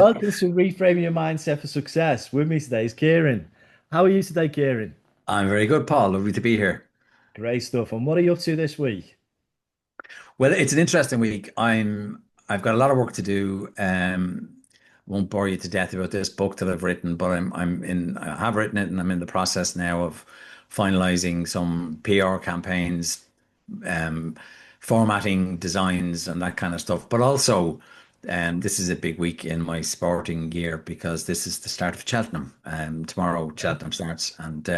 Welcome to Reframing Your Mindset for Success. With me today is Ciaran. How are you today, Ciaran? I'm very good, Paul. Lovely to be here. Great stuff. And what are you up to this week? Well, it's an interesting week. I've got a lot of work to do. Won't bore you to death about this book that I've written, but I have written it and I'm in the process now of finalizing some PR campaigns, um, formatting designs and that kind of stuff. But also, this is a big week in my sporting year because this is the start of Cheltenham. Tomorrow Okay. Cheltenham starts, and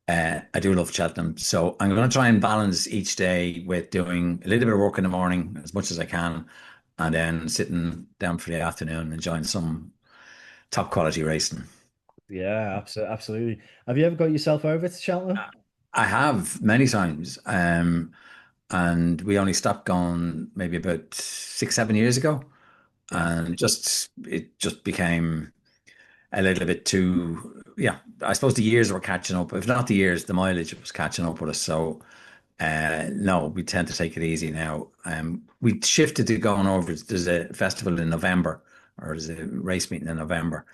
I do love Cheltenham. So I'm going to try and balance each day with doing a little bit of work in the morning as much as I can, and then sitting down for the afternoon and enjoying some top quality racing. Yeah, absolutely. Have you ever got yourself over to Cheltenham? I have many times, and we only stopped going maybe about 6, 7 years ago, Yeah. and it just became a little bit too, yeah. I suppose the years were catching up. If not the years, the mileage was catching up with us. So no, we tend to take it easy now. We shifted to going over. There's a festival in November, or there's a race meeting in November,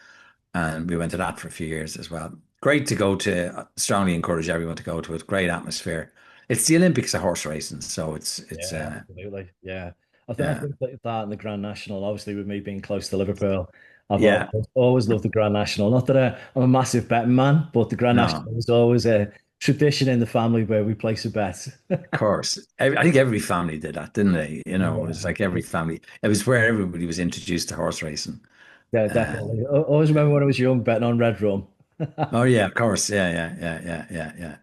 and we went to that for a few years as well. Great to go to. Strongly encourage everyone to go to it. Great atmosphere. It's the Olympics of horse racing, so it's Yeah, absolutely. Yeah. I yeah, think that and the Grand National, obviously with me being close to Liverpool, I've yeah. always loved the Grand National. Not that I'm a massive betting man, but the Grand No, National was always a tradition in the family where we place a bet. of course. I think every family did that, didn't they? You know, it was Yeah. like every family. It was where everybody was introduced to horse racing. Yeah, Uh, definitely. I always remember when I was young betting on Red Rum. Oh yeah, of course. Yeah.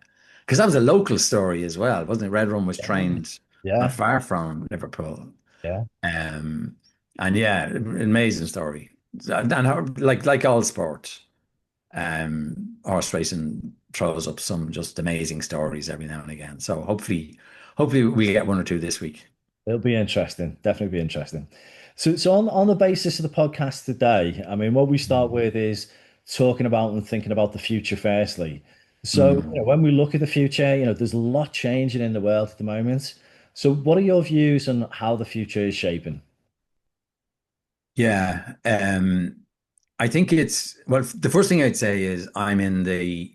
Because that was a local story as well, wasn't it? Red Rum was Yeah. trained not Yeah. far from Liverpool. Yeah. Um, and yeah, amazing story. Like all sport, horse racing throws up some just amazing stories every now and again. So hopefully we get one or two this week. It'll be interesting. Definitely be interesting. So on the basis of the podcast today, I mean, what we start with is talking about and thinking about the future firstly. So, Mm. when we look at the future, there's a lot changing in the world at the moment. So, what are your views on how the future is shaping? Yeah. I think well, the first thing I'd say is I'm in the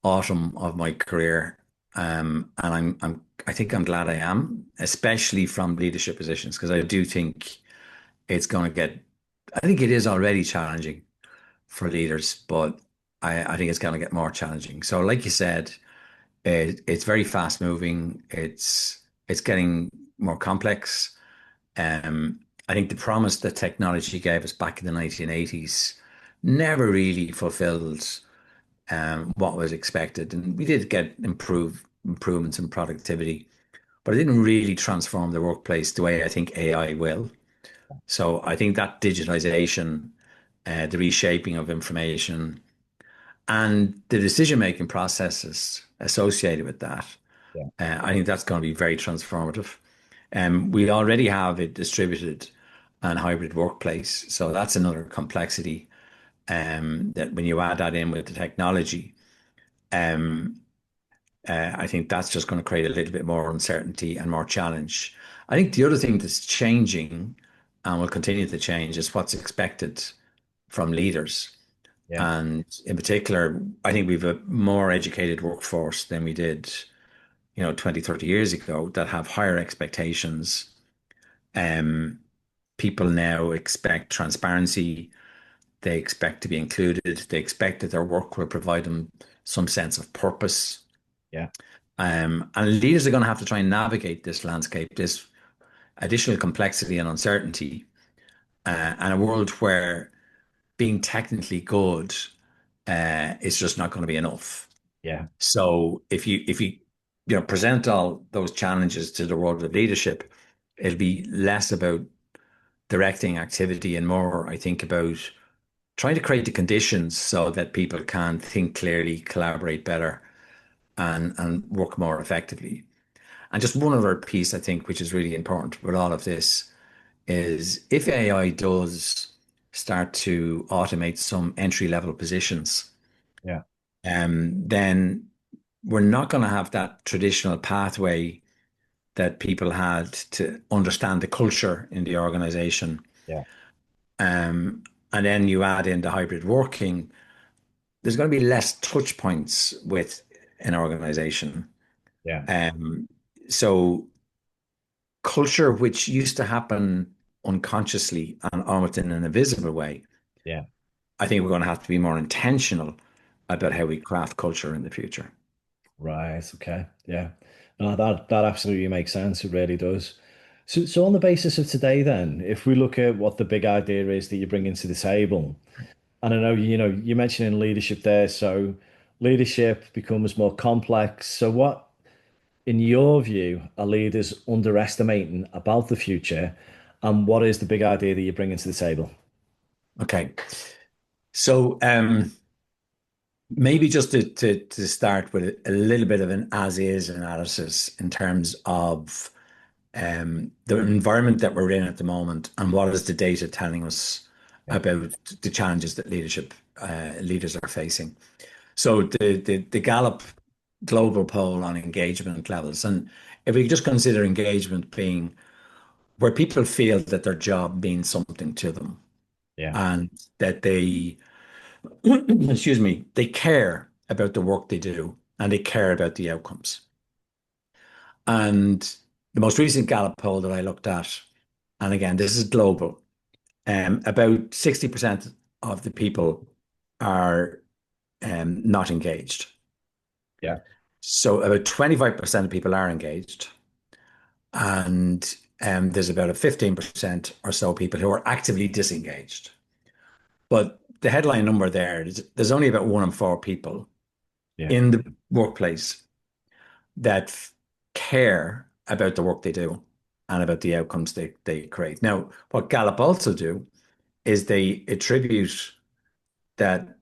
autumn of my career. And I think I'm glad I am, especially from leadership positions, because I do think it's going to I think it is already challenging for leaders, but I think it's going to get more challenging. So, like you said, it's very fast moving. It's getting more complex. I think the promise that technology gave us back in the 1980s never really fulfilled what was expected. And we did get improvements in productivity, but it didn't really transform the workplace the way I think AI will. So I think that digitization, the reshaping of information, and the decision-making processes associated with that, Yeah. I think that's going to be very transformative. We already have a distributed and hybrid workplace, so that's another complexity. That when you add that in with the technology, um, I think that's just going to create a little bit more uncertainty and more challenge. I think the other thing that's changing and will continue to change is what's expected from leaders. Yeah. And in particular, I think we've a more educated workforce than we did, 20, 30 years ago that have higher expectations. Um, People now expect transparency. They expect to be included. They expect that their work will provide them some sense of purpose. Yeah. And leaders are going to have to try and navigate this landscape, this additional complexity and uncertainty, and a world where being technically good is just not going to be enough. Yeah. So if you present all those challenges to the world of leadership, it'll be less about directing activity and more, I think, about trying to create the conditions so that people can think clearly, collaborate better, and work more effectively. And just one other piece, I think, which is really important with all of this is if AI does start to automate some entry level positions, Yeah. then we're not going to have that traditional pathway that people had to understand the culture in the organization. Yeah. and then you add in the hybrid working, there's going to be less touch points with an organization. Yeah. Um, so culture, which used to happen unconsciously and almost in an invisible way, Yeah. I think we're going to have to be more intentional about how we craft culture in the future. Right. Okay. Yeah. No, that absolutely makes sense. It really does. So on the basis of today, then, if we look at what the big idea is that you bring into the table, and I know you mentioned leadership there, so leadership becomes more complex. So what, in your view, are leaders underestimating about the future, and what is the big idea that you bring into the table? Okay. So maybe just to start with a little bit of an as is analysis in terms of the environment that we're in at the moment and what is the data telling us Yeah. about the challenges that leaders are facing. So the Gallup global poll on engagement levels, and if we just consider engagement being where people feel that their job means something to them Yeah. and that they, excuse me, they care about the work they do and they care about the outcomes. And the most recent Gallup poll that I looked at, and again, this is global, about 60% of the people are not engaged. Yeah. So about 25% of people are engaged. And there's about a 15% or so people who are actively disengaged. But the headline number there is there's only about 1 in 4 people Yeah. in the workplace that care about the work they do and about the outcomes they create. Now, what Gallup also do is they attribute that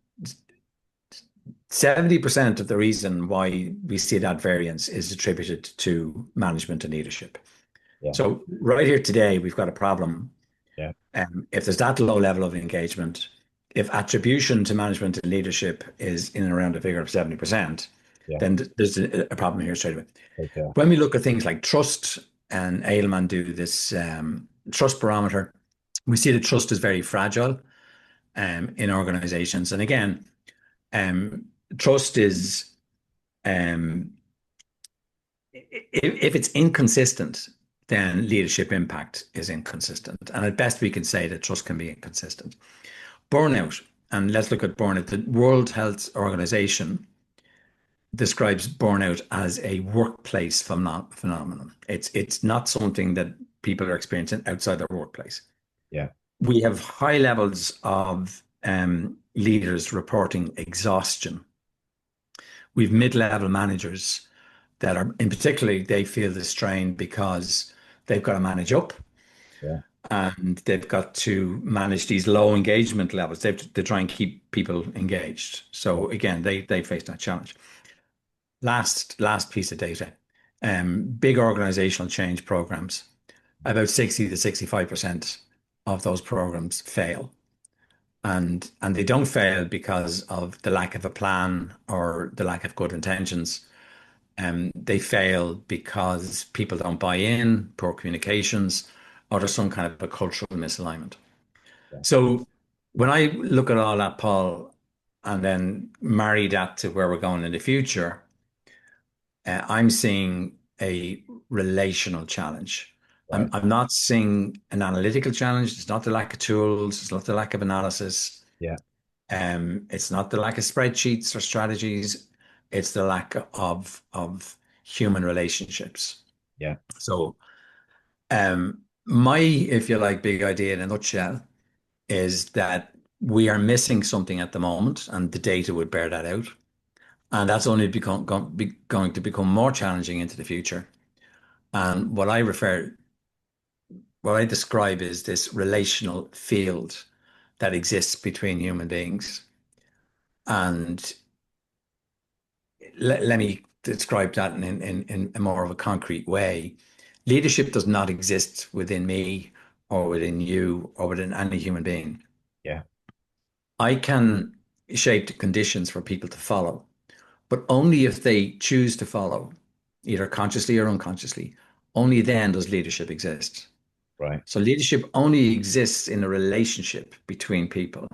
70% of the reason why we see that variance is attributed to management and leadership. Yeah. So right here today, we've got a problem. Yeah. If there's that low level of engagement, if attribution to management and leadership is in and around a figure of 70%, Yeah. then there's a problem here straight away. Okay. When we look at things like trust, and Edelman do this trust barometer, we see that trust is very fragile in organizations. And again, um, trust is, um, if it's inconsistent, then leadership impact is inconsistent. And at best, we can say that trust can be inconsistent. Burnout, and let's look at burnout. The World Health Organization describes burnout as a workplace phenomenon. It's not something that people are experiencing outside their workplace. Yeah. We have high levels of leaders reporting exhaustion. We've mid-level managers that are, in particularly, they feel the strain because they've got to manage up Yeah. and they've got to manage these low engagement levels. They have to try and keep people engaged. Yeah. So again, they face that challenge. Last piece of data, big organizational change programs, about 60 to 65% of those programs fail. And they don't fail because of the lack of a plan or the lack of good intentions. They fail because people don't buy in, poor communications, or there's some kind of a cultural misalignment. Yeah. So when I look at all that, Paul, and then marry that to where we're going in the future, I'm seeing a relational challenge. I'm, Right. I'm not seeing an analytical challenge. It's not the lack of tools. It's not the lack of analysis. Yeah. It's not the lack of spreadsheets or strategies. It's the lack of human relationships. Yeah. So, my, if you like, big idea in a nutshell is that we are missing something at the moment, and the data would bear that out. And that's only going to become more challenging into the future. And what I describe is this relational field that exists between human beings. And let me describe that in a more of a concrete way. Leadership does not exist within me or within you or within any human being. Yeah. I can shape the conditions for people to follow, but only if they choose to follow, either consciously or unconsciously. Only then does leadership exist. Right. So leadership only exists in a relationship between people.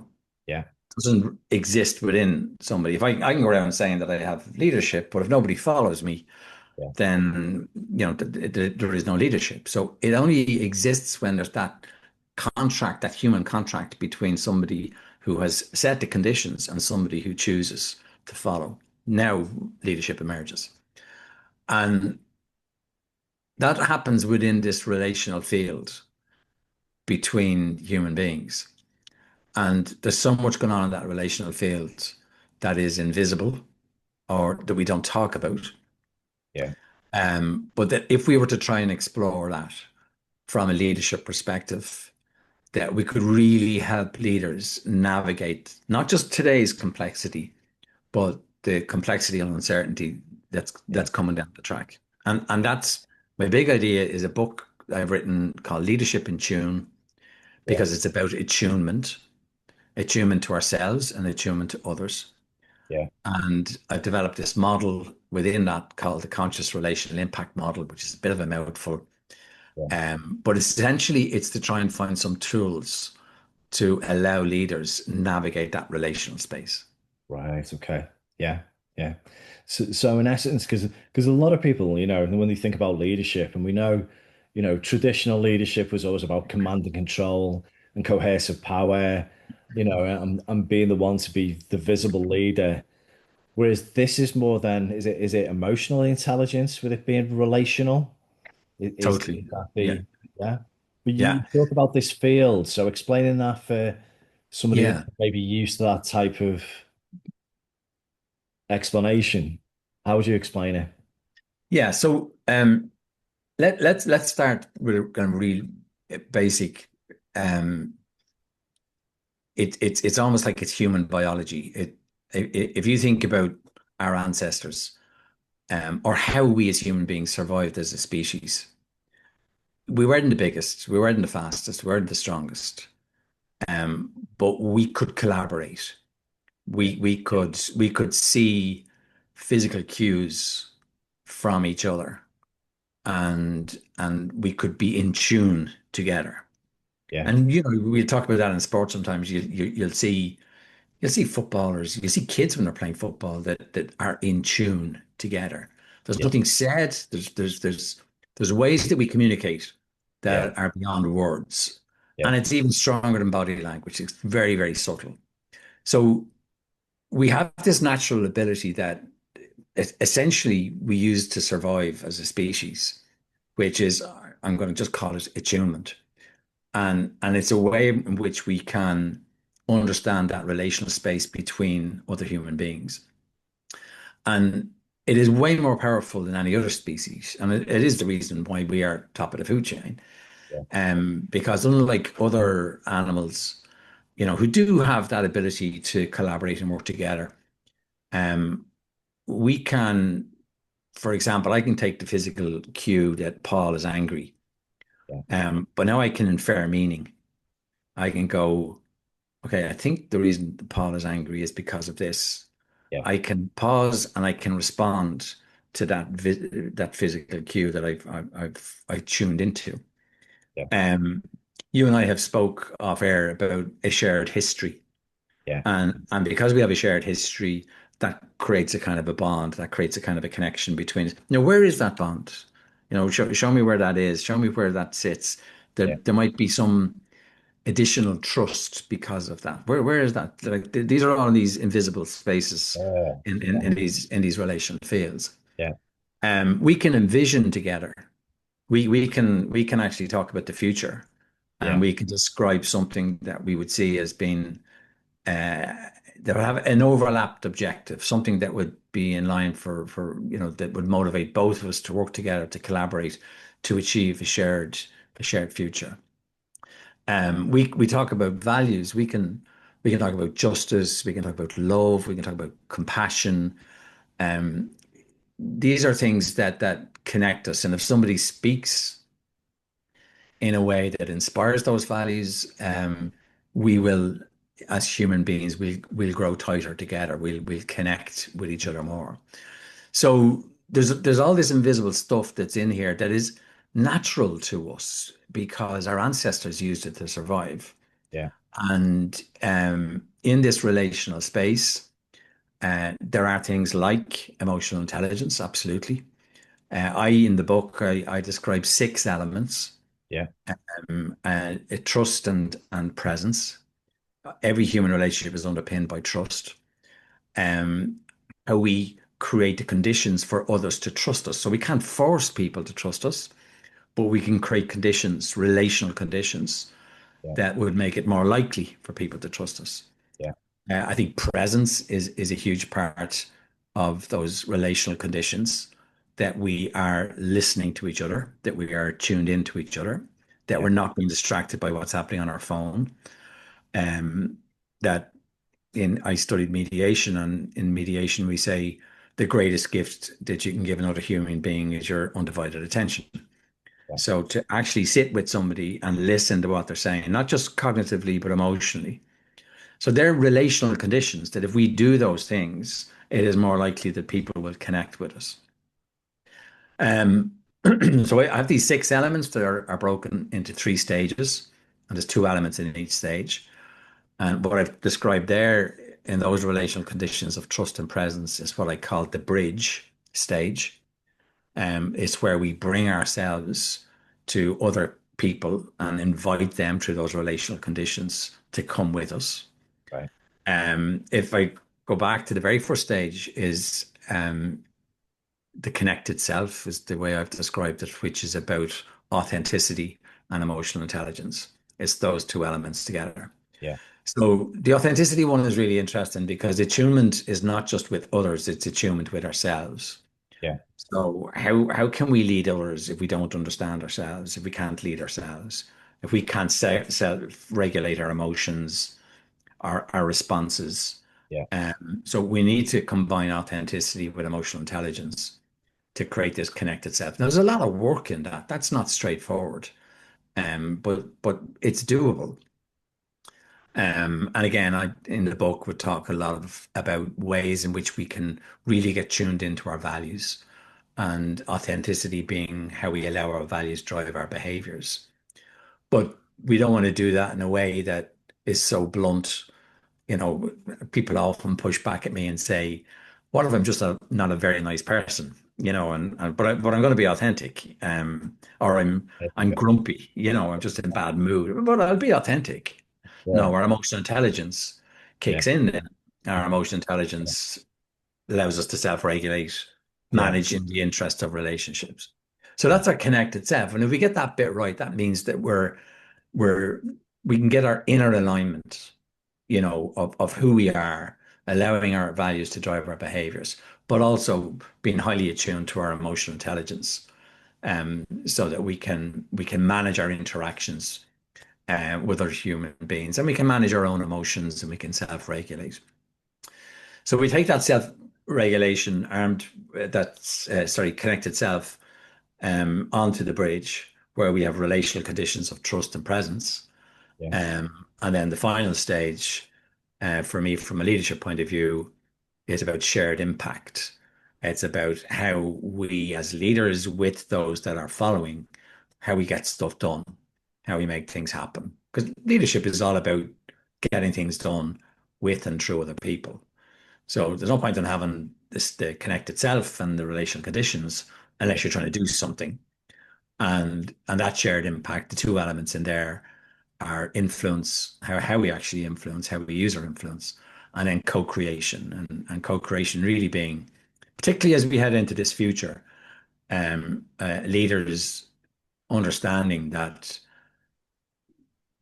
Yeah. It doesn't exist within somebody. If I can go around saying that I have leadership, but if nobody follows me, Yeah. then there is no leadership. So it only exists when there's that contract, that human contract between somebody who has set the conditions and somebody who chooses to follow. Now leadership emerges. And that happens within this relational field between human beings. And there's so much going on in that relational field that is invisible or that we don't talk about. Yeah. But that if we were to try and explore that from a leadership perspective, that we could really help leaders navigate not just today's complexity, but the complexity and uncertainty Yeah. that's coming down the track. And that's my big idea is a book I've written called Leadership in Tune, Yeah. because it's about attunement, attunement to ourselves and attunement to others. Yeah. And I've developed this model within that called the Conscious Relational Impact model, which is a bit of a mouthful. Yeah. But essentially, it's to try and find some tools to allow leaders navigate that relational space. Right. Okay. Yeah. Yeah. So in essence, because a lot of people, when they think about leadership, and we know, traditional leadership was always about command and control and coercive power, and being the one to be the visible leader. Whereas this is more than, is it emotional intelligence with it being relational? Is Totally. that Yeah. yeah? But you Yeah. talk about this field, so explaining that for somebody that's Yeah. maybe used to that type of explanation, how would you explain it? Yeah. So let's start with a kind of real basic. Um, it's almost like it's human biology. If you think about our ancestors, or how we as human beings survived as a species, we weren't the biggest, we weren't the fastest, we weren't the strongest, but we could collaborate. Yeah, We could see physical cues from each other, and we could be in tune together. yeah, And we talk about that in sports sometimes. You'll see footballers, you see kids when they're playing football that are in tune together. There's yeah, nothing said. There's ways that we communicate yeah, that are beyond words. yeah, And it's even stronger than body language. It's very, very subtle. So we have this natural ability that essentially we use to survive as a species, which is, I'm going to just call it attunement. And it's a way in which we can understand that relational space between other human beings. And it is way more powerful than any other species. And it is the reason why we are top of the food chain. yeah, Because unlike other animals, who do have that ability to collaborate and work together, um, we can, for example, I can take the physical cue that Paul is angry, yeah, but now I can infer meaning. I can go, okay, I think the reason Paul is angry is because of this. yeah, I can pause and I can respond to that physical cue that I tuned into. yeah, Um, you and I have spoke off air about a shared history, yeah, and because we have a shared history, that creates a kind of a bond, that creates a kind of a connection between us. Now, where is that bond? Show me where that is. Show me where that sits. There, yeah, there might be some additional trust because of that. Where is that? Like these are all these invisible spaces yeah, in these relational fields. yeah, We can envision together. We can actually talk about the future, and yeah, we can describe something that we would see as being uh, that would have an overlapped objective, something that would be in line for that would motivate both of us to work together, to collaborate, to achieve a shared future. We talk about values. We can talk about justice. We can talk about love. We can talk about compassion. Um, these are things that connect us. And if somebody speaks in a way that inspires those values, we will, as human beings, we'll grow tighter together. We'll connect with each other more. So there's all this invisible stuff that's in here that is natural to us because our ancestors used it to survive. Yeah. And in this relational space, there are things like emotional intelligence, absolutely. In the book, I describe six elements: Yeah. trust and presence. Every human relationship is underpinned by trust. Um, how we create the conditions for others to trust us. So we can't force people to trust us, but we can create conditions, relational conditions, Yeah. that would make it more likely for people to trust us. Yeah. I think presence is a huge part of those relational conditions, that we are listening to each other, that we are tuned into each other, that Yeah. we're not being distracted by what's happening on our phone. That in I studied mediation, and in mediation we say the greatest gift that you can give another human being is your undivided attention. Yeah. So to actually sit with somebody and listen to what they're saying, not just cognitively, but emotionally. So they're relational conditions that if we do those things, it is more likely that people will connect with us. Um, so I have these six elements that are broken into three stages, and there's two elements in each stage. And what I've described there in those relational conditions of trust and presence is what I call the bridge stage. It's where we bring ourselves to other people and invite them through those relational conditions to come with us. Right. If I go back to the very first stage, is the connected self, is the way I've described it, which is about authenticity and emotional intelligence. It's those two elements together. Yeah. So the authenticity one is really interesting because attunement is not just with others, it's attunement with ourselves. Yeah. So how can we lead others if we don't understand ourselves, if we can't lead ourselves, if we can't self-regulate our emotions, our responses? Yeah. So we need to combine authenticity with emotional intelligence to create this connected self. Now, there's a lot of work in that. That's not straightforward, but it's doable. And again, I in the book would talk a lot about ways in which we can really get tuned into our values, and authenticity being how we allow our values drive our behaviors. But we don't want to do that in a way that is so blunt. You know, people often push back at me and say, "What if I'm just not a very nice person?" You know, but I'm going to be authentic, or I'm grumpy. You know, I'm just in bad mood, but I'll be authentic. Yeah. No, our emotional intelligence Yeah. kicks in then. Our emotional intelligence allows us to self-regulate, Yeah. manage in the interest of relationships. So that's our connected self. And if we get that bit right, that means that we're we can get our inner alignment, you know, of who we are, allowing our values to drive our behaviors, but also being highly attuned to our emotional intelligence, so that we can manage our interactions with other human beings, and we can manage our own emotions, and we can self-regulate. So we take that self-regulation armed, that's sorry, connected self, onto the bridge where we have relational conditions of trust and presence. Yeah. And then the final stage, for me, from a leadership point of view, is about shared impact. It's about how we, as leaders, with those that are following, how we get stuff done, how we make things happen. Because leadership is all about getting things done with and through other people. So there's no point in having the connected self and the relational conditions unless you're trying to do something. And that shared impact, the two elements in there are influence, how we actually influence, how we use our influence, and then co-creation. And co-creation really being, particularly as we head into this future, leaders understanding that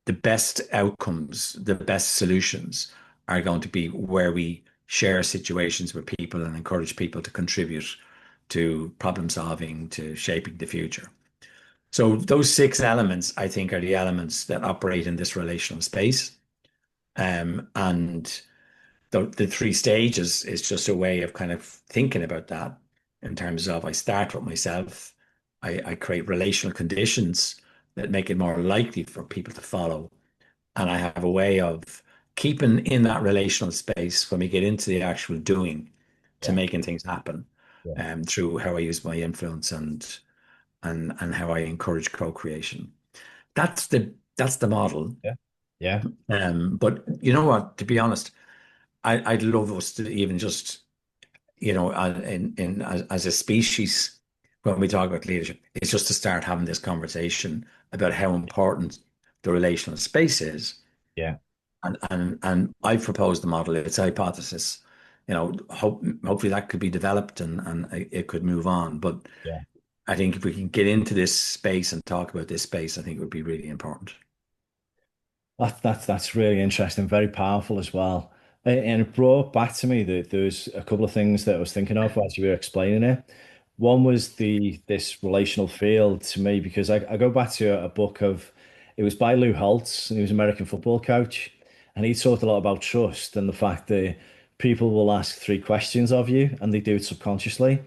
the best outcomes, the best solutions are going to be where we share situations with people and encourage people to contribute to problem solving, to shaping the future. So those six elements, I think, are the elements that operate in this relational space. And the three stages is just a way of kind of thinking about that in terms of I start with myself, I create relational conditions that make it more likely for people to follow. And I have a way of keeping in that relational space when we get into the actual doing to Yeah. making things happen, Yeah. through how I use my influence and how I encourage co-creation. That's the model. Yeah. Yeah. But you know what? To be honest, I'd love us to even just, as a species, when we talk about leadership, it's just to start having this conversation about how important the relational space is. Yeah. And I've proposed the model. It's a hypothesis. Hopefully that could be developed and it could move on. But Yeah. I think if we can get into this space and talk about this space, I think it would be really important. That's really interesting, very powerful as well. And it brought back to me that there's a couple of things that I was thinking of as you were explaining it. One was this relational field to me because I go back to a book of it was by Lou Holtz, and he was an American football coach, and he talked a lot about trust and the fact that people will ask three questions of you and they do it subconsciously.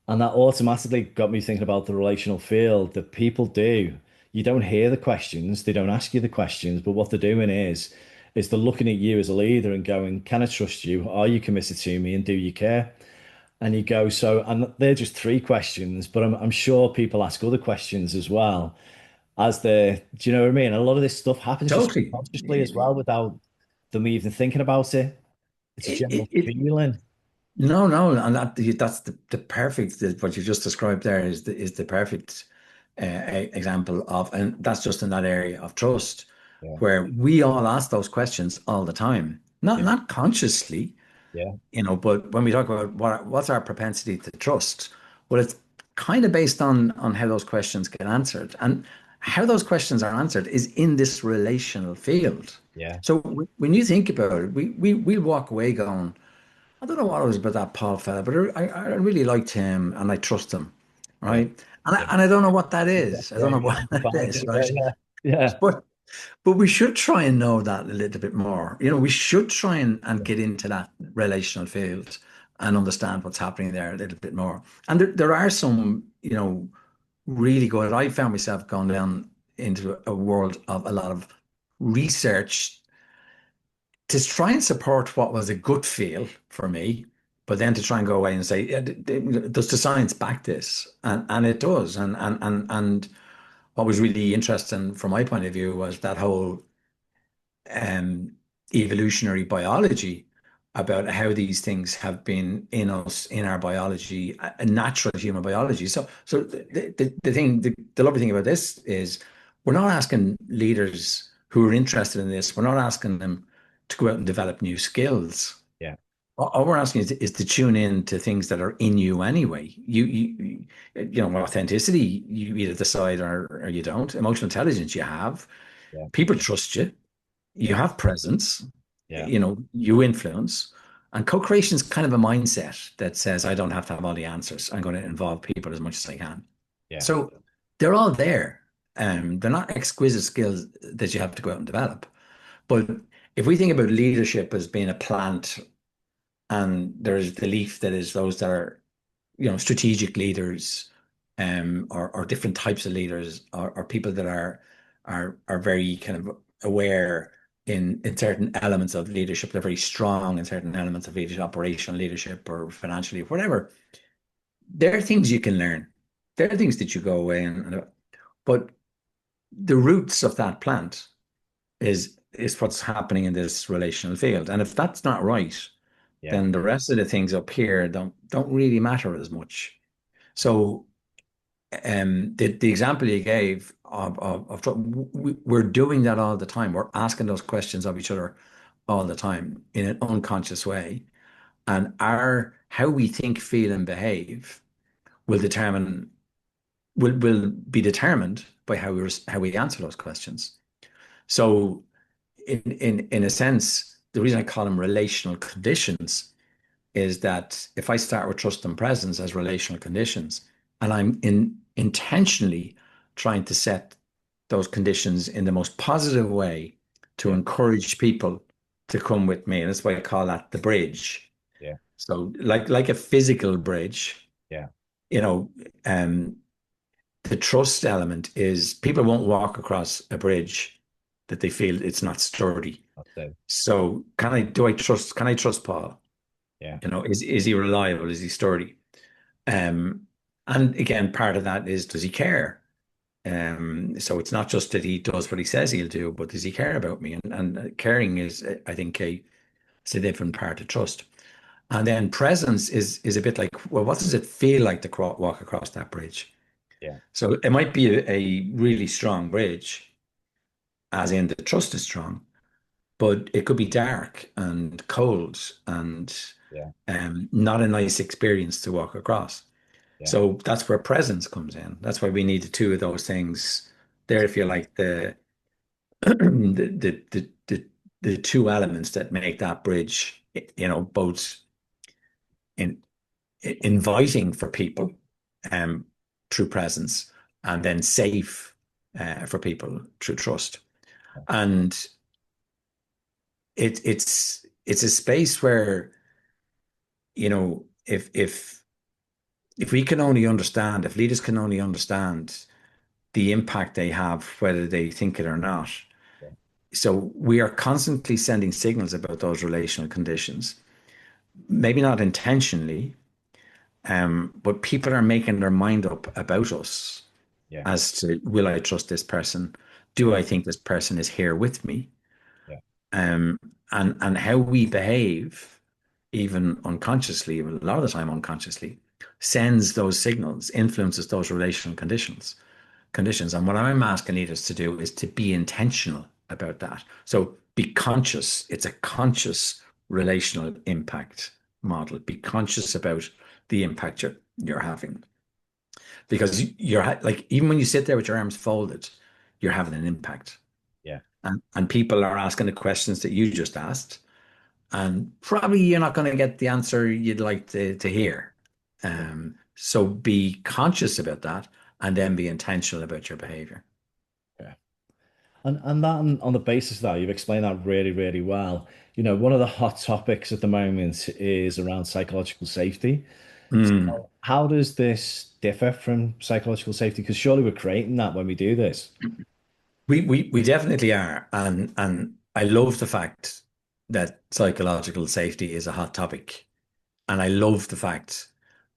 And that automatically got me thinking about the relational field that people do. You don't hear the questions, they don't ask you the questions, but what they're doing is they're looking at you as a leader and going, can I trust you? Are you committed to me? And do you care? And you go, so, and they're just three questions, but I'm sure people ask other questions as well as do you know what I mean? A lot of this stuff happens just Totally. subconsciously as well without them even thinking about it. It's a It, it, general it, feeling. no, no, and that's the perfect, what you just described there is the perfect example of, and that's just in that area of trust, Yeah, where we all ask those questions all the time, not yeah, not consciously, yeah, but when we talk about what's our propensity to trust, well, it's kind of based on how those questions get answered, and how those questions are answered is in this relational field. yeah, So when you think about it, we walk away going, I don't know what it was about that Paul fella, but I really liked him and I trust him, yeah, right? And I, yeah. and I don't know what that Yeah, is. I yeah, don't know yeah. what that Define is, it. Yeah, right? yeah, yeah, But but we should try and know that a little bit more. We should try and yeah, get into that relational field and understand what's happening there a little bit more. And there are some, really good. I found myself going down into a world of a lot of research to try and support what was a gut feel for me, but then to try and go away and say, yeah, does the science back this? And it does. And what was really interesting from my point of view was that whole um, evolutionary biology about how these things have been in us, in our biology, a natural human biology. So the lovely thing about this is we're not asking leaders who are interested in this, we're not asking them to go out and develop new skills. yeah, All we're asking is to tune in to things that are in you anyway. Authenticity, you either decide or you don't. Emotional intelligence, you have. yeah, People trust you. You yeah, have presence, yeah, you influence. And co-creation is kind of a mindset that says, I don't have to have all the answers. I'm going to involve people as much as I can. yeah, So they're all there. They're not exquisite skills that you have to go out and develop. But if we think about leadership as being a plant, and there's belief that is those that are, strategic leaders, or different types of leaders, or people that are very kind of aware in certain elements of leadership. They're very strong in certain elements of leadership, operational leadership or financially, whatever. There are things you can learn. There are things that you go away but the roots of that plant is what's happening in this relational field. And if that's not right, yeah, then the rest of the things up here don't really matter as much. So the example you gave we're doing that all the time. We're asking those questions of each other all the time in an unconscious way. And our how we think, feel, and behave will determine will be determined by how we answer those questions. So in a sense, the reason I call them relational conditions is that if I start with trust and presence as relational conditions, and I'm intentionally trying to set those conditions in the most positive way to yeah, encourage people to come with me, and that's why I call that the bridge. yeah, So like a physical bridge, yeah. you know, um, the trust element is people won't walk across a bridge that they feel it's not sturdy. That's it. So can I trust Paul? Yeah, Is he reliable? Is he sturdy? Um, And again, part of that is, does he care? So it's not just that he does what he says he'll do, but does he care about me? And caring is, I think, it's a different part of trust. And then presence is a bit like, well, what does it feel like to walk across that bridge? Yeah. So it might be a really strong bridge, as in the trust is strong, but it could be dark and cold and Yeah. not a nice experience to walk across. Yeah. So that's where presence comes in. That's why we need the two of those things there, if you like, the two elements that make that bridge, both in, inviting for people um, through presence, and then safe for people through trust. And it's a space where, if we can only understand, if leaders can only understand the impact they have, whether they think it or not. Yeah. So we are constantly sending signals about those relational conditions, maybe not intentionally, but people are making their mind up about us Yeah. as to, will I trust this person? Do I think this person is here with me? Yeah. Um, and how we behave, even unconsciously, a lot of the time unconsciously, sends those signals, influences those relational conditions. And what I'm asking leaders to do is to be intentional about that. So be conscious. It's a conscious relational impact model. Be conscious about the impact you're having. Because you're like, even when you sit there with your arms folded, you're having an impact. Yeah. And people are asking the questions that you just asked. And probably you're not going to get the answer you'd like to hear. Yeah. So be conscious about that and then be intentional about your behavior. Yeah. And that on the basis of that, you've explained that really, really well. One of the hot topics at the moment is around psychological safety. Mm. So how does this differ from psychological safety? Because surely we're creating that when we do this. We definitely are. And I love the fact that psychological safety is a hot topic. And I love the fact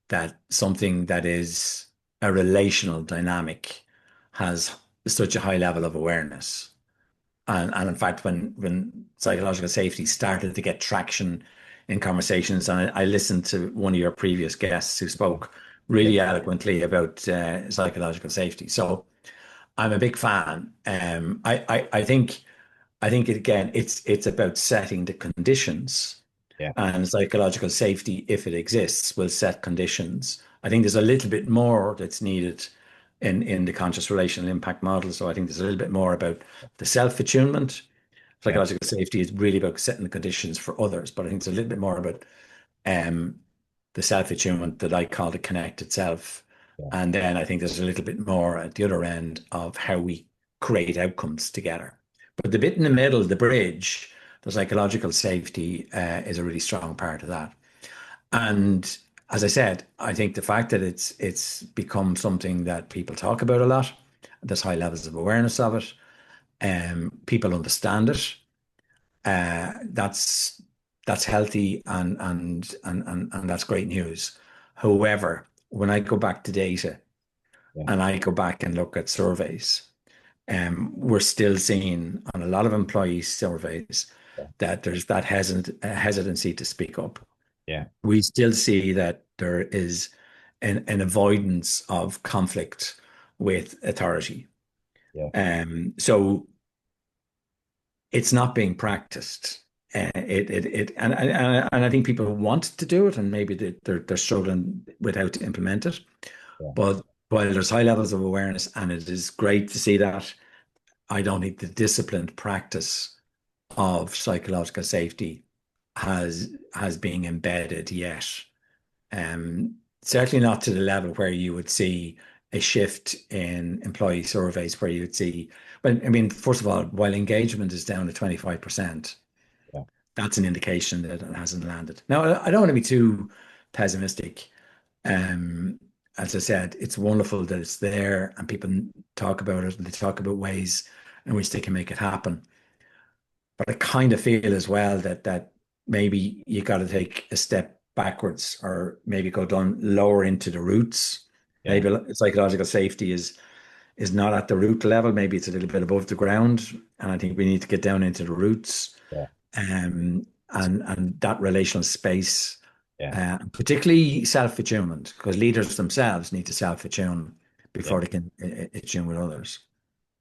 that something that is a relational dynamic has such a high level of awareness. And in fact, when psychological safety started to get traction in conversations, and I listened to one of your previous guests who spoke Yeah. really eloquently about psychological safety. So I'm a big fan. I think again, it's about setting the conditions, Yeah. and psychological safety, if it exists, will set conditions. I think there's a little bit more that's needed in the conscious relational impact model. So I think there's a little bit more about the self-attunement. Yeah. Psychological safety is really about setting the conditions for others, but I think it's a little bit more about um, the self-attunement that I call the connected self. Yeah. And then I think there's a little bit more at the other end of how we create outcomes together. But the bit in the middle, the bridge, the psychological safety is a really strong part of that. And as I said, I think the fact that it's become something that people talk about a lot, there's high levels of awareness of it, people understand it. That's healthy and that's great news. However, when I go back to data Yeah. and I go back and look at surveys, we're still seeing on a lot of employee surveys Yeah. that there's that hesitancy to speak up. Yeah. We still see that there is an avoidance of conflict with authority. Yeah. So it's not being practiced. And I think people want to do it, and maybe they're struggling with how to implement it. Yeah. But while there's high levels of awareness, and it is great to see that, I don't think the disciplined practice of psychological safety has been embedded yet. Certainly not to the level where you would see a shift in employee surveys where you would see, well, I mean, first of all, while engagement is down to 25%, Yeah. that's an indication that it hasn't landed. Now, I don't want to be too pessimistic. Um, as I said, it's wonderful that it's there and people talk about it and they talk about ways in which they can make it happen. But I kind of feel as well that maybe you got to take a step backwards or maybe go down lower into the roots yeah, Maybe psychological safety is not at the root level. Maybe it's a little bit above the ground, and I think we need to get down into the roots, yeah, and that relational space, yeah, particularly self-attunement, because leaders themselves need to self-attune yeah. before they can attune with others.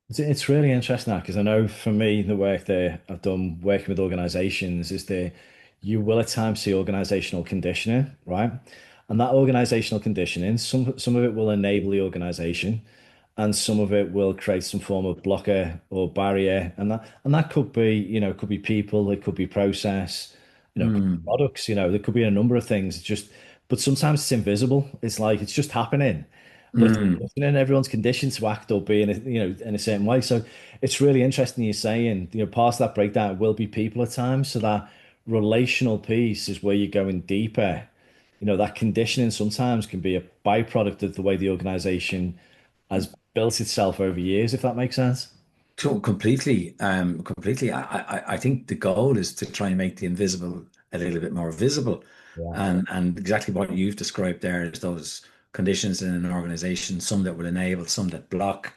It's really interesting because I know for me, the work that I've done working with organizations is that you will at times see organizational conditioning, right? And that organizational conditioning, some of it will enable the organization, and some of it will create some form of blocker or barrier. And that could be, it could be people, it could be process, it could be Mm, products, there could be a number of things. But sometimes it's invisible. It's like it's just happening, but mm. and then everyone's conditioned to act or be in a certain way. So it's really interesting you're saying, part of that breakdown will be people at times. So that relational piece is where you're going deeper. That conditioning sometimes can be a byproduct of the way the organization has built itself over years, if that makes sense. So completely, completely. I think the goal is to try and make the invisible a little bit more visible, Yeah, and exactly what you've described there is those conditions in an organization, some that will enable, some that block,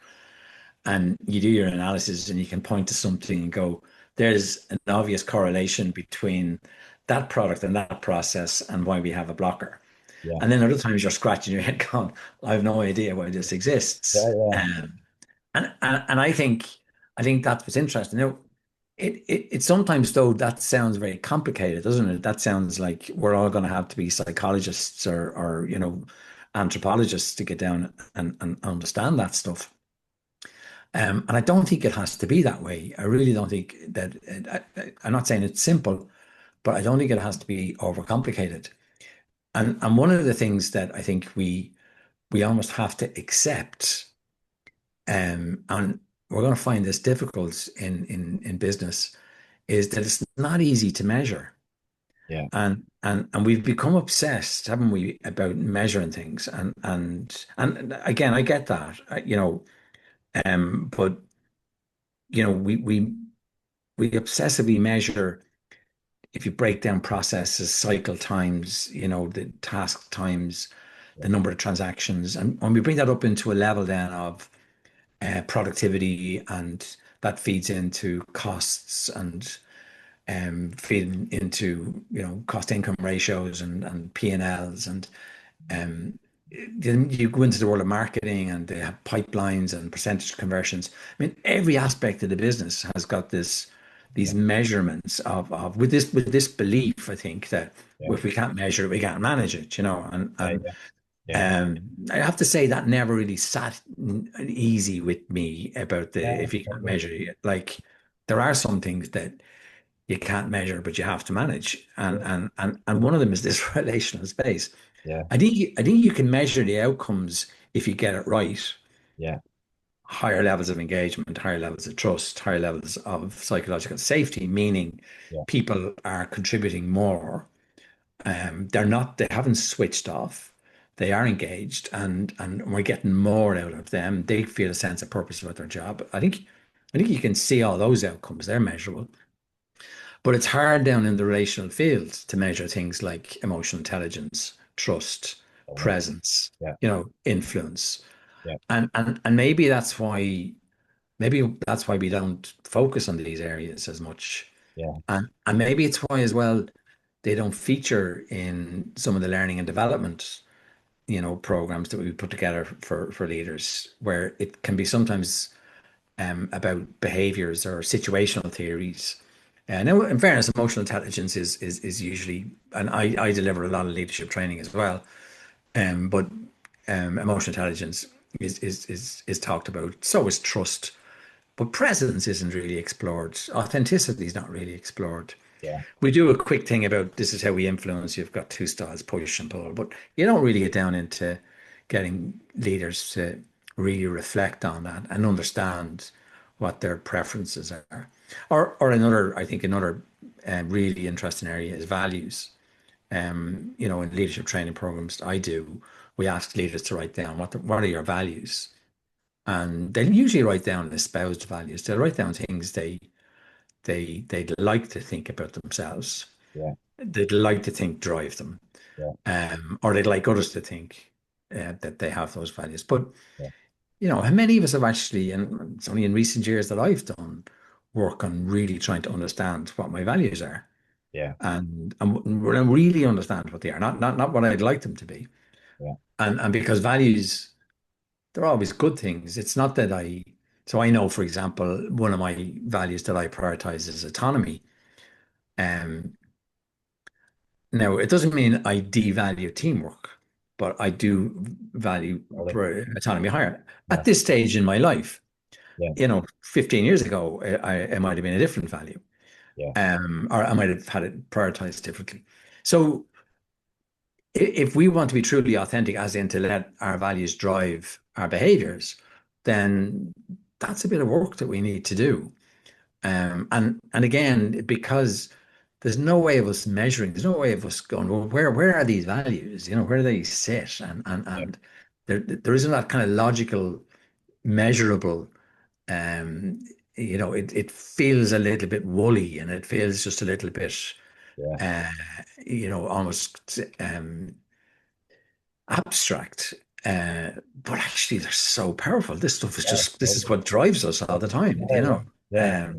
and you do your analysis and you can point to something and go, there's an obvious correlation between that product and that process and why we have a blocker. yeah, And then other times you're scratching your head going, I have no idea why this exists. yeah, yeah, And I think that's what's interesting. It sometimes though that sounds very complicated, doesn't it? That sounds like we're all going to have to be psychologists or anthropologists to get down and understand that stuff. And I don't think it has to be that way. I really don't think that. I'm not saying it's simple, but I don't think it has to be overcomplicated. And one of the things that I think we almost have to accept, and we're going to find this difficult in business, is that it's not easy to measure. yeah, And we've become obsessed, haven't we, about measuring things. And again, I get that, but we obsessively measure if you break down processes, cycle times, the task times, the number of transactions, and when we bring that up into a level then of productivity, and that feeds into costs and feeding into cost income ratios and P&Ls, and um, then you go into the world of marketing and they have pipelines and percentage conversions. I mean, every aspect of the business has got these yeah, measurements of with this belief, I think, that yeah, if we can't measure it, we can't manage it, and yeah, and yeah, yeah, um, I have to say that never really sat easy with me about the yeah, if you can't totally. measure it. Like there are some things that you can't measure, but you have to manage, and Yeah, and and and one of them is this relational space. yeah, I think you can measure the outcomes if you get it right. yeah, Higher levels of engagement, higher levels of trust, higher levels of psychological safety, meaning yeah, people are contributing more. They haven't switched off. They are engaged, and we're getting more out of them. They feel a sense of purpose about their job. I think you can see all those outcomes. They're measurable. But it's hard down in the relational field to measure things like emotional intelligence, trust, totally. presence, Yeah, influence. yeah, And maybe that's why we don't focus on these areas as much. yeah, And maybe it's why as well they don't feature in some of the learning and development, programs that we put together for leaders, where it can be sometimes about behaviors or situational theories. Now, in fairness, emotional intelligence is usually, and I deliver a lot of leadership training as well. But emotional intelligence is talked about. So is trust, but presence isn't really explored. Authenticity is not really explored. yeah, We do a quick thing about this is how we influence. You've got two styles, push and pull, but you don't really get down into getting leaders to really reflect on that and understand what their preferences are. Or I think another really interesting area is values. In leadership training programs I do, we ask leaders to write down what are your values, and they'll usually write down espoused values. They'll write down things they'd like to think about themselves. yeah, They'd like to think drive them, yeah, or they'd like others to think. that they have those values. But Yeah. how many of us have actually, and it's only in recent years that I've done work on really trying to understand what my values are Yeah. and really understand what they are, not what I'd like them to be. Yeah. And because values, they're always good things. It's not that so I know, for example, one of my values that I prioritize is autonomy. Um, Now, it doesn't mean I devalue teamwork, but I do value Totally. autonomy higher. Yeah. At this stage in my life, Yeah. 15 years ago, it might have been a different value, Yeah. or I might have had it prioritized differently. So, if we want to be truly authentic, as in to let our values drive our behaviors, then that's a bit of work that we need to do. And again, because there's no way of us measuring, there's no way of us going, well, where are these values? Where do they sit? Yeah. And there isn't that kind of logical, measurable. Um, it feels a little bit woolly, and it feels just a little bit, Yeah. uh, almost abstract. But actually, they're so powerful. This stuff is Yeah. this is what drives us all the time. Yeah. Yeah. Yeah.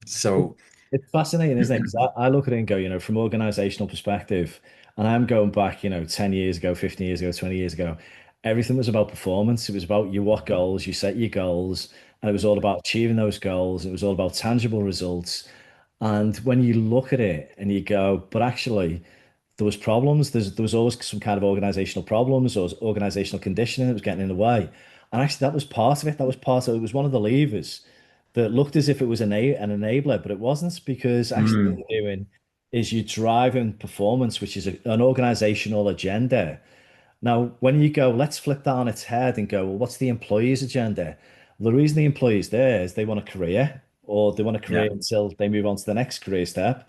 So. It's fascinating, isn't it? Because I look at it and go, from organizational perspective, and I'm going back, 10 years ago, 15 years ago, 20 years ago, everything was about performance. It was about you what goals, you set your goals, and it was all about achieving those goals. It was all about tangible results. And when you look at it and you go, but actually, there was problems. There was always some kind of organizational problems or organizational conditioning that was getting in the way. And actually, that was part of it. That was part of it. It was one of the levers that looked as if it was an enabler, but it wasn't because actually what Mm, you're doing is you're driving performance, which is an organizational agenda. Now, when you go, let's flip that on its head and go, well, what's the employee's agenda? Well, the reason the employee's there is they want a career or they want a yeah, career until they move on to the next career step.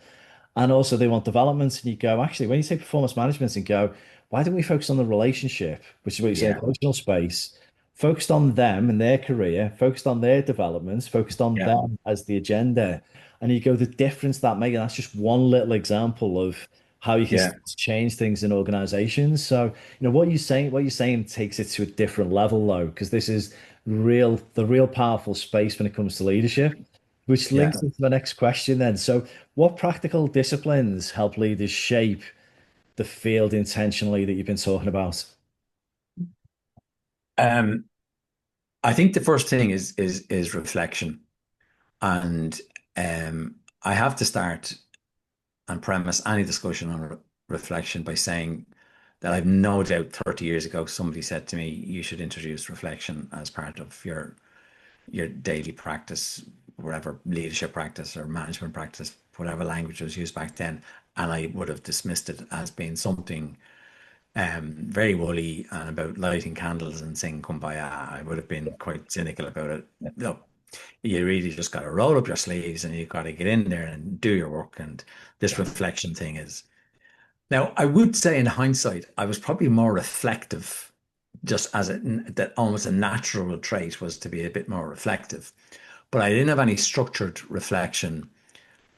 And also they want development. And you go, actually, when you take performance management and go, why don't we focus on the relationship, which is what you say, yeah, emotional space, focused on them and their career, focused on their developments, focused on yeah, them as the agenda. And you go, the difference that makes, and that's just one little example of how you can yeah, start to change things in organizations. So, what you're saying takes it to a different level though, because this is the real powerful space when it comes to leadership, which yeah. links into the next question then. So, what practical disciplines help leaders shape the field intentionally that you've been talking about? Um, I think the first thing is reflection, and I have to start and premise any discussion on reflection by saying that I've no doubt 30 years ago somebody said to me, you should introduce reflection as part of your daily practice, whatever leadership practice or management practice, whatever language was used back then, and I would have dismissed it as being something very woolly and about lighting candles and saying kumbaya. I would have been quite cynical about it. Look, you really just got to roll up your sleeves and you got to get in there and do your work. And this Yeah, reflection thing is now, I would say in hindsight, I was probably more reflective, just as that almost a natural trait was to be a bit more reflective. But I didn't have any structured reflection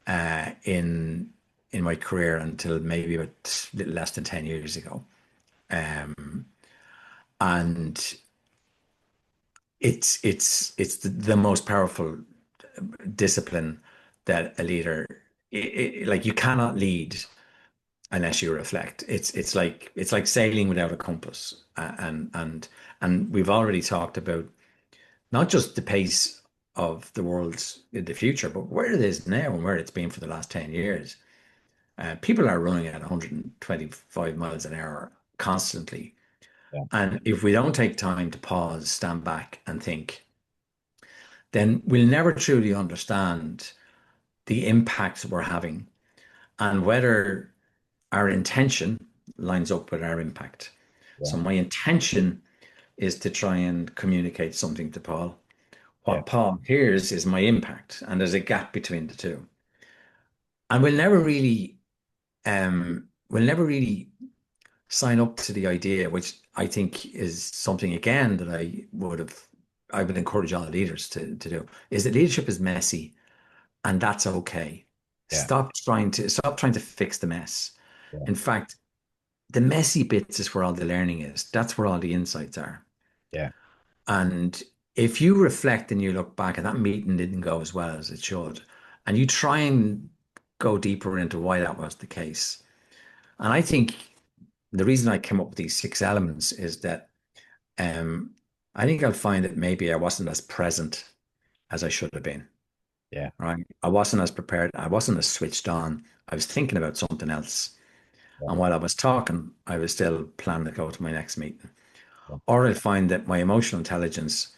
in my career until maybe about a little less than 10 years ago. And it's the most powerful discipline that a leader like you cannot lead unless you reflect. It's like sailing without a compass, and we've already talked about not just the pace of the world in the future, but where it is now and where it's been for the last 10 years. People are running at 125 miles an hour constantly. yeah, And if we don't take time to pause, stand back, and think, then we'll never truly understand the impact we're having and whether our intention lines up with our impact. yeah, So, my intention is to try and communicate something to Paul. yeah, What Paul hears is my impact, and there's a gap between the two. And we'll never really sign up to the idea, which I think is something again that I would encourage all leaders to do, is that leadership is messy and that's okay. yeah, Stop trying to fix the mess. yeah, In fact, the messy bits is where all the learning is. That's where all the insights are. Yeah. And if you reflect and you look back and that meeting didn't go as well as it should, and you try and go deeper into why that was the case. And I think the reason I came up with these 6 elements is that um, I think I'll find that maybe I wasn't as present as I should have been. Yeah. Right? I wasn't as prepared. I wasn't as switched on. I was thinking about something else. And Right. while I was talking, I was still planning to go to my next meeting. Yeah. Or I find that my emotional intelligence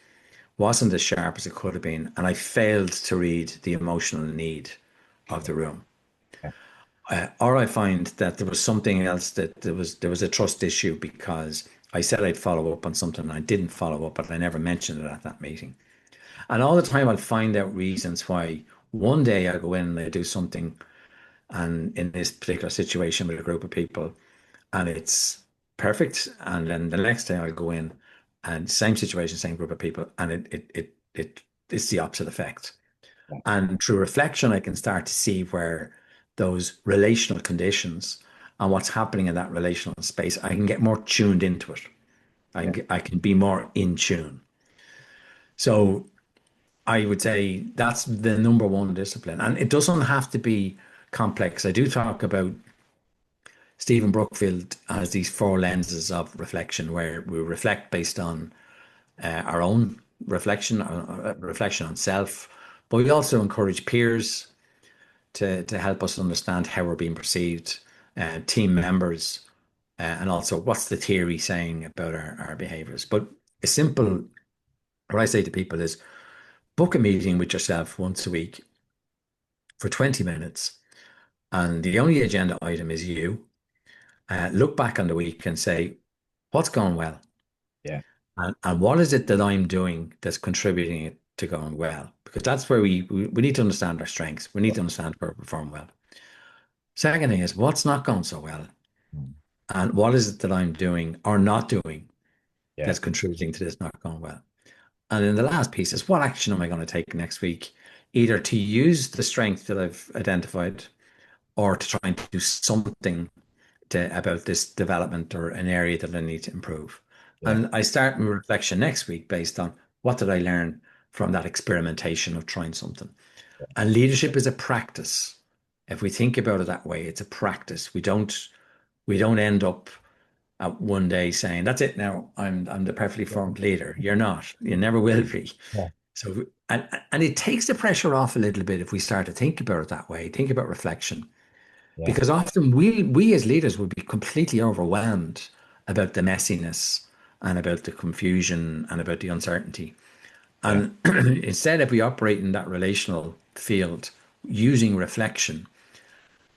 wasn't as sharp as it could have been, and I failed to read the emotional need of the room. Yeah. Or I find that there was something else, that there was a trust issue because I said I'd follow up on something and I didn't follow up, but I never mentioned it at that meeting. And all the time I'll find out reasons why. One day I go in and I do something, and in this particular situation with a group of people, and it's perfect. And then the next day I go in and same situation, same group of people, and it's the opposite effect. Yeah. And through reflection, I can start to see where those relational conditions and what's happening in that relational space, I can get more tuned into it. Yeah. I can be more in tune. So I would say that's the number one discipline. And it doesn't have to be complex. I do talk about Stephen Brookfield has these 4 lenses of reflection where we reflect based on our own reflection on self, but we also encourage peers to help us understand how we're being perceived, team members, and also what's the theory saying about our behaviors. But a simple, what I say to people is book a meeting with yourself once a week for 20 minutes, and the only agenda item is you. Look back on the week and say, what's going well? Yeah. And what is it that I'm doing that's contributing it to going well? Because that's where we need to understand our strengths. We need to understand where we perform well. Second thing is what's not going so well? Mm. And what is it that I'm doing or not doing Yeah. that's contributing to this not going well? And then the last piece is what action am I going to take next week, either to use the strength that I've identified or to try and do something about this development or an area that I need to improve. Yeah. And I start my reflection next week based on what did I learn from that experimentation of trying something. And leadership is a practice. If we think about it that way, it's a practice. We don't end up at one day saying, that's it now, I'm the perfectly formed leader. You're not. You never will be. Yeah. So and it takes the pressure off a little bit if we start to think about it that way, think about reflection. Yeah. Because often we as leaders would be completely overwhelmed about the messiness and about the confusion and about the uncertainty. Yeah. And instead, if we operate in that relational field using reflection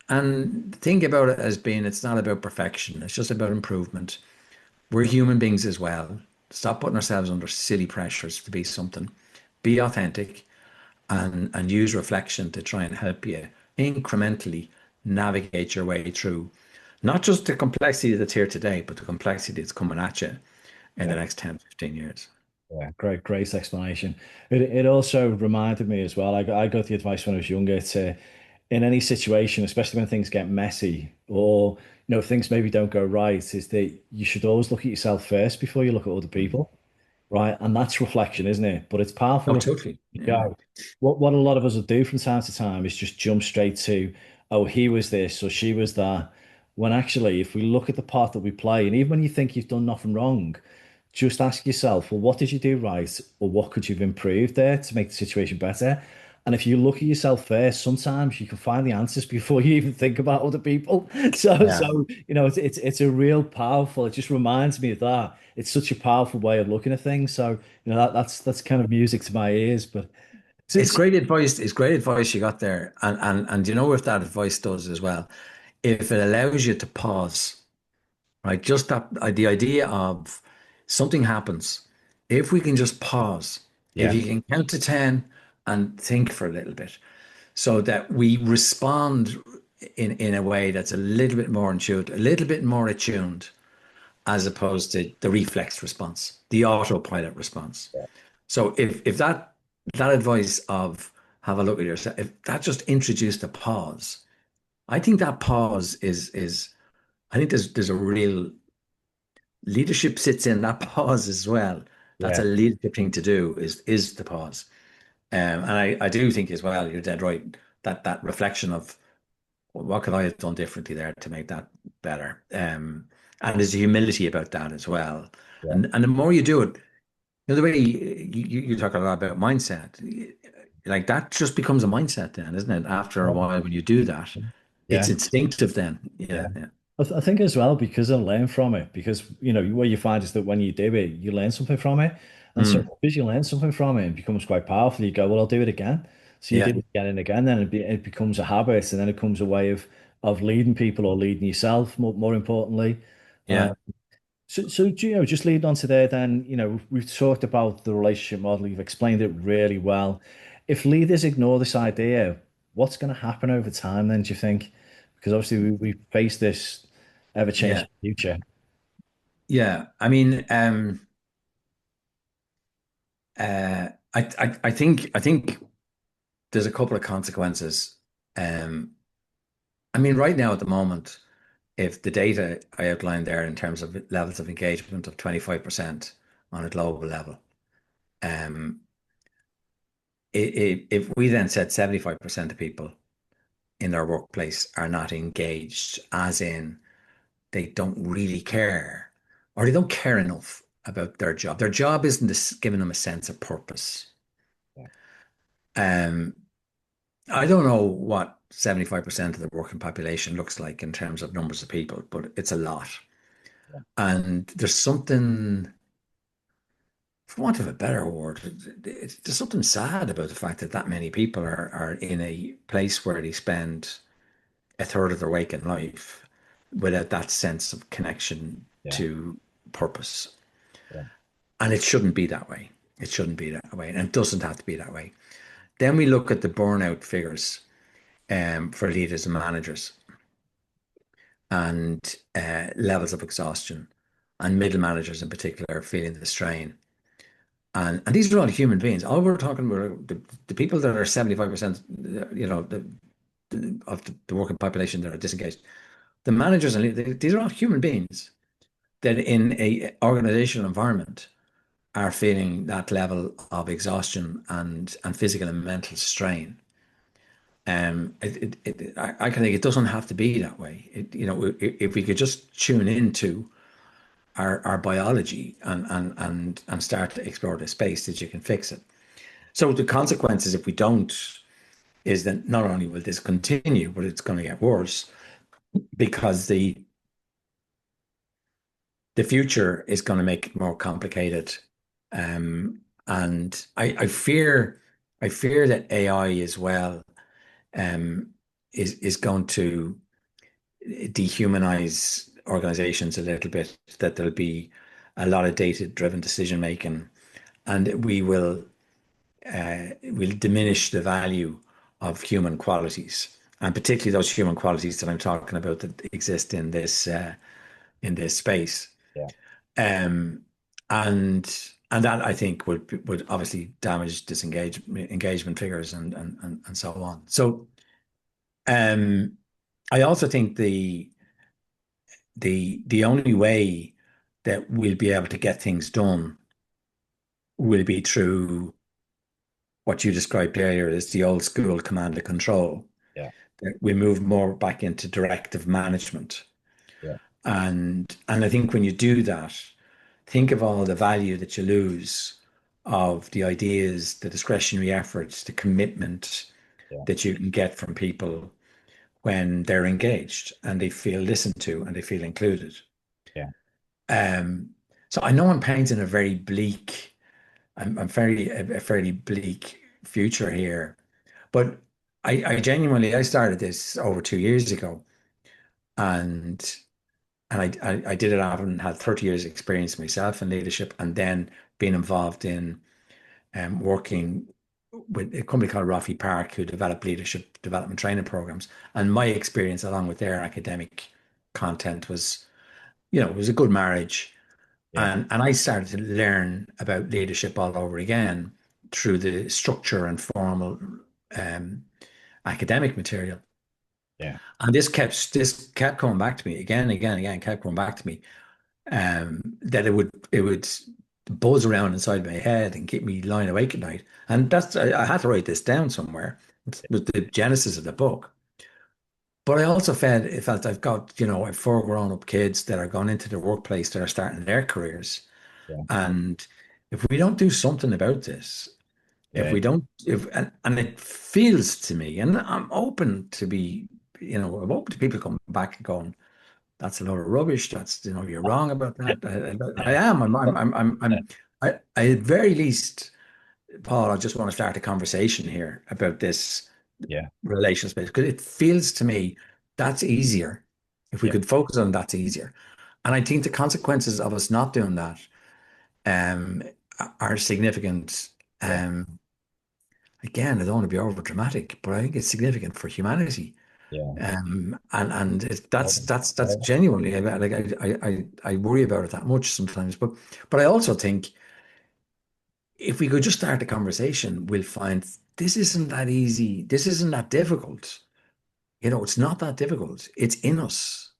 and think about it as being, it's not about perfection, it's just about improvement. We're human beings as well. Stop putting ourselves under silly pressures to be something. Be authentic and use reflection to try and help you incrementally navigate your way through not just the complexity that's here today, but the complexity that's coming at you in the Yeah. next 10, 15 years. Yeah, great explanation. It also reminded me as well. I got the advice when I was younger to, in any situation, especially when things get messy or things maybe don't go right, is that you should always look at yourself first before you look at other Mm. people, right? And that's reflection, isn't it? But it's Oh, powerful. totally. You Yeah. go. What a lot of us will do from time to time is just jump straight to, oh, he was this or she was that. When actually, if we look at the part that we play, and even when you think you've done nothing wrong, just ask yourself, well, what did you do right? Or what could you have improved there to make the situation better? And if you look at yourself first, sometimes you can find the answers before you even think about other people. So, Yeah. so it's a real powerful. It just reminds me of that. It's such a powerful way of looking at things. So, that's kind of music to my ears. But It's since great advice. It's great advice you got there. And you know what that advice does as well? If it allows you to pause, right? Just that the idea of something happens. If we can just pause, if yeah, you can count to 10 and think for a little bit, so that we respond in a way that's a little bit more intuitive, a little bit more attuned, as opposed to the reflex response, the autopilot response. So if that advice of have a look at yourself, if that just introduced a pause, I think that pause is I think there's a real leadership sits in that pause as well. That's a Yeah, leadership thing to do is the pause. And I do think as well, you're dead right, that that reflection of what could I have done differently there to make that better. And there's a humility about that as well. yeah, And the more you do it, the way you talk a lot about mindset, like that just becomes a mindset then, isn't it? After a while, when you do that, yeah. it's instinctive then. Yeah. Yeah, yeah. I think as well because I learn from it. Because what you find is that when you do it, you learn something from it, and so Mm, because you learn something from it, it becomes quite powerful. You go, well, I'll do it again. So you yeah, do it again and again, then it becomes a habit, and then it becomes a way of leading people or leading yourself. More importantly, yeah, so just leading on to there, then we've talked about the relationship model. You've explained it really well. If leaders ignore this idea, what's going to happen over time? Then do you think? Because obviously we face this yeah, ever-changing future. yeah. I mean, I think there's a couple of consequences. Um, I mean, right now at the moment, if the data I outlined there in terms of levels of engagement of 25% on a global level, um, if we then said 75% of people in their workplace are not engaged, as in they don't really care or they don't care enough about their job. Their job isn't giving them a sense of purpose. Yeah, Um, I don't know what 75% of the working population looks like in terms of numbers of people, but it's a lot. yeah, And there's something, for want of a better word, there's something sad about the fact that that many people are in a place where they spend a third of their waking life without that sense of connection yeah, to purpose. yeah, And it shouldn't be that way. It shouldn't be that way. And it doesn't have to be that way. Then we look at the burnout figures for leaders and managers and levels of exhaustion, and middle managers in particular feeling the strain. And these are all human beings. All we're talking about are the people that are 75%, of the working population that are disengaged. The managers and these are all human beings that in a organizational environment are feeling that level of exhaustion and physical and mental strain. I can think it doesn't have to be that way. If we could just tune into our biology and start to explore the space, that you can fix it. So the consequences, if we don't, is that not only will this continue, but it's going to get worse because the future is going to make it more complicated. And I fear that AI as well um, is going to dehumanize organizations a little bit. That there'll be a lot of data-driven decision making, and will diminish the value of human qualities, and particularly those human qualities that I'm talking about that exist in this space. yeah, Um, and that I think would obviously damage engagement figures and so on. So um, I also think the only way that we'll be able to get things done will be through what you described earlier as the old school command and control. yeah, That we move more back into directive management. yeah, And I think when you do that, think of all the value that you lose of the ideas, the discretionary efforts, the commitment yeah, that you can get from people when they're engaged and they feel listened to and they feel included. yeah, Um, so I know I'm painting a very bleak, I'm very a fairly bleak future here, but I genuinely I started this over 2 years ago, and I did it after and had 30 years experience myself in leadership, and then being involved in working with a company called Rafi Park, who develop leadership development training programs. And my experience along with their academic content was, it was a good marriage. yeah, And I started to learn about leadership all over again through the structure and formal um, academic material. Yeah. And this kept coming back to me again, again, again, kept coming back to me. That it would buzz around inside my head and keep me lying awake at night. And I had to write this down somewhere. It was the genesis of the book. But I also felt I've got, I have four grown-up kids that are going into the workplace that are starting their careers. Yeah. And if we don't do something about this, if Yeah. we don't, if and it feels to me, and I'm open to I'm open to people coming back and going, that's a load of rubbish. That's, you're wrong about that. I am. At very least, Paul, I just want to start a conversation here about this Yeah. relational space because it feels to me that's easier. If we Yeah. could focus on that's easier. And I think the consequences of us not doing that um, are significant. Yeah. Um, Again, I don't want to be over dramatic, but I think it's significant for humanity. Yeah. And that's Yeah. genuinely like I worry about it that much sometimes. But I also think if we could just start the conversation, we'll find this isn't that easy. This isn't that difficult. It's not that difficult. It's in us.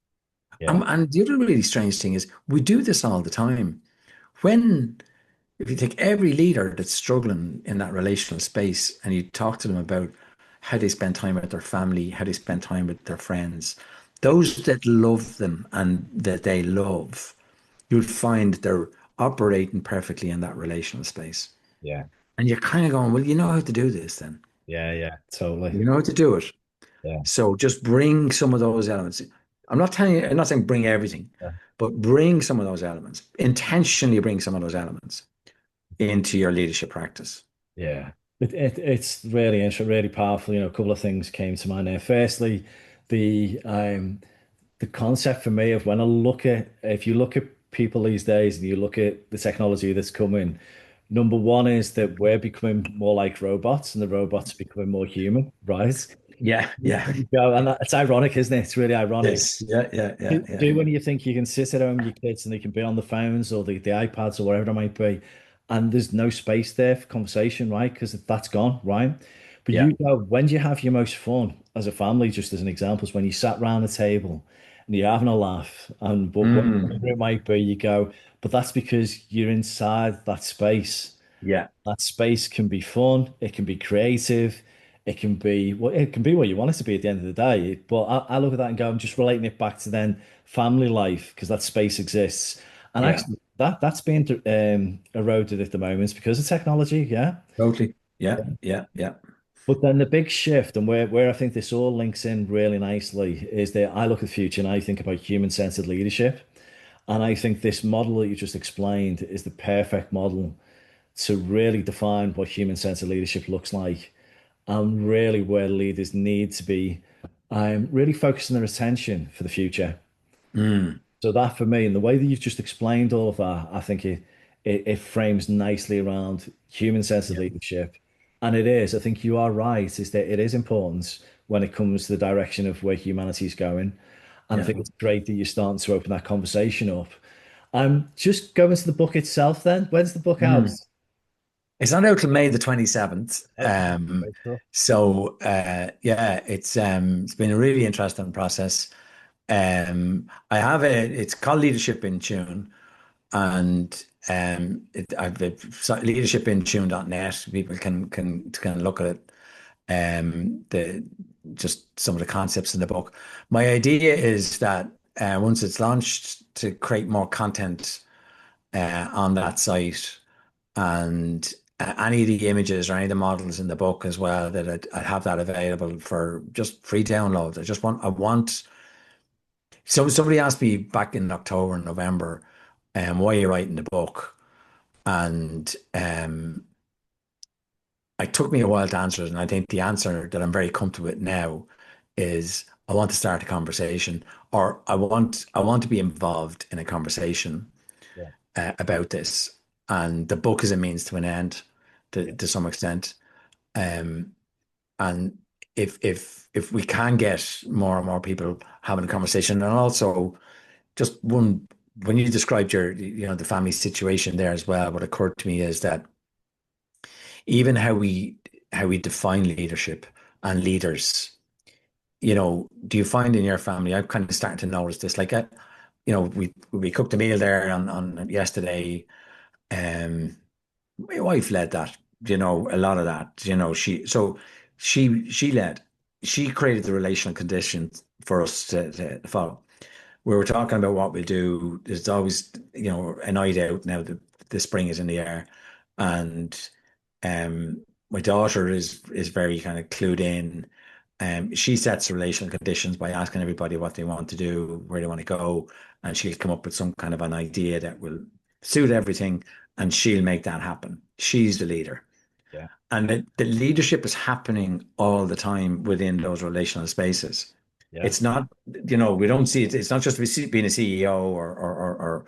Yeah. And the other really strange thing is we do this all the time. When If you take every leader that's struggling in that relational space and you talk to them about how they spend time with their family, how they spend time with their friends, those that love them and that they love, you'll find they're operating perfectly in that relational space. Yeah. And you're kind of going, well, you know how to do this then. Yeah. Yeah. Totally. You know how to do it. Yeah. So just bring some of those elements. I'm not saying bring everything, Yeah. but bring some of those elements. Intentionally bring some of those elements into your leadership practice. Yeah. It's really interesting, really powerful. A couple of things came to mind there. Firstly, the concept for me of when I look at if you look at people these days and you look at the technology that's coming, number one is that we're becoming more like robots and the robots are becoming more human, right? Yeah, yeah. You go, and it's ironic, isn't it? It's really ironic. Yes. Yeah, yeah, yeah, yeah. Do when you think you can sit at home with your kids and they can be on the phones or the iPads or whatever it might be, and there's no space there for conversation, right? Because that's gone, right? But Yeah. you go, when do you have your most fun as a family, just as an example, is when you sat round the table and you're having a laugh and whatever Mm. it might be, you go, but that's because you're inside that space. Yeah, That space can be fun, it can be creative, it can be what you want it to be at the end of the day. But I look at that and go, I'm just relating it back to then family life because that space exists. And yeah. actually that's being eroded at the moment because of technology, yeah. Totally. Yeah, yeah, yeah. But then the big shift and where I think this all links in really nicely is that I look at the future and I think about human-centered leadership. And I think this model that you just explained is the perfect model to really define what human-centered leadership looks like and really where leaders need to be really focusing their attention for the future. Mm. So that for me, and the way that you've just explained all of that, I think it frames nicely around human-centered Yeah, leadership. And it is, I think you are right, is that it is important when it comes to the direction of where humanity is going. And I yeah. think it's great that you're starting to open that conversation up. Just going to the book itself then. When's the book out? Mm. It's not out till May the 27th. Okay, great stuff. Yeah, it's been a really interesting process. It's called Leadership in Tune, and I've leadershipintune.net. People can look at it. The Just some of the concepts in the book. My idea is that once it's launched, to create more content on that site, and any of the images or any of the models in the book as well, that I'd have that available for just free download. I want. So somebody asked me back in October and November, why are you writing the book? And it took me a while to answer it, and I think the answer that I'm very comfortable with now is I want to start a conversation, or I want to be involved in a conversation Yeah, about this. And the book is a means to an end, yeah, to some extent. Um, and if we can get more and more people having a conversation, and also just one, when you described the family situation there as well, what occurred to me is that even how we define leadership and leaders do you find in your family, I'm kind of starting to notice this, like, we cooked a meal there on yesterday. Um, my wife led that, a lot of that, she led, she created the relational conditions for us to follow. We were talking about what we'll do. There's always, a night out now. The spring is in the air, and my daughter is very kind of clued in. She sets relational conditions by asking everybody what they want to do, where they want to go, and she'll come up with some kind of an idea that will suit everything, and she'll make that happen. She's the leader. Yeah. And the leadership is happening all the time within those relational spaces. Yeah. It's not, we don't see it. It's not just being a CEO or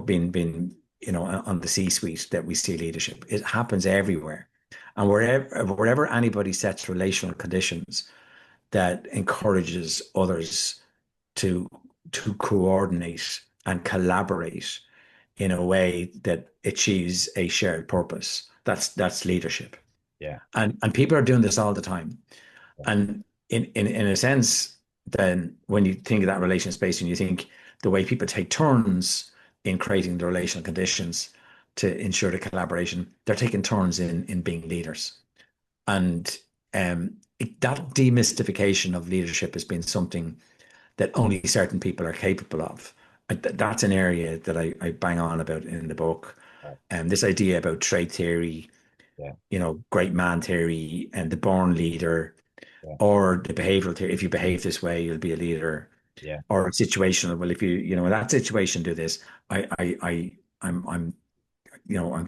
being on the C-suite that we see leadership. It happens everywhere. And wherever anybody sets relational conditions that encourages others to to coordinate and collaborate in a way that achieves a shared purpose, that's leadership. Yeah. And people are doing this all the time. And in a sense, then when you think of that relational space and you think the way people take turns in creating the relational conditions to ensure the collaboration, they're taking turns in being leaders. And that demystification of leadership has been something that only certain people are capable of. That's an area that I bang on about in the book. Yeah. And this idea about trait theory, Yeah. great man theory, and the born leader, Yeah. or the behavioral theory. If you behave this way, you'll be a leader. Yeah. Or situational. Well, if in that situation, do this. I'm, I'm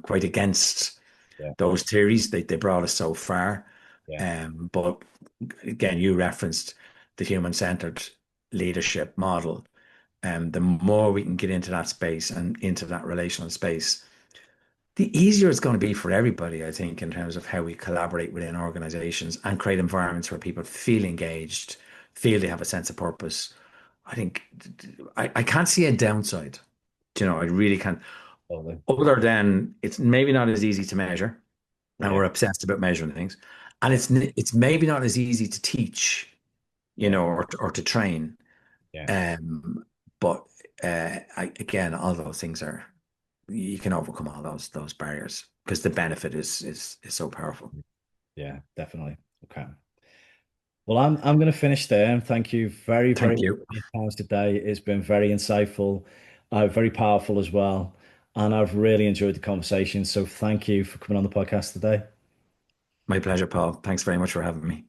quite against Yeah. those theories. They brought us so far. Yeah. But again, you referenced the human-centered leadership model. And the more we can get into that space and into that relational space, the easier it's going to be for everybody, I think, in terms of how we collaborate within organizations and create environments where people feel engaged, feel they have a sense of purpose. I think I can't see a downside. I really can't. Totally. Other than it's maybe not as easy to measure, and Yeah. we're obsessed about measuring things, and Yeah. it's maybe not as easy to teach, Yeah. or to train. Yeah. Um, but again, all those things are you can overcome all those barriers because the benefit is so powerful. Yeah. Definitely. Okay. Well, I'm going to finish there. And thank you very, very Thank much you. for your time today. It's been very insightful, very powerful as well. And I've really enjoyed the conversation. So thank you for coming on the podcast today. My pleasure, Paul. Thanks very much for having me.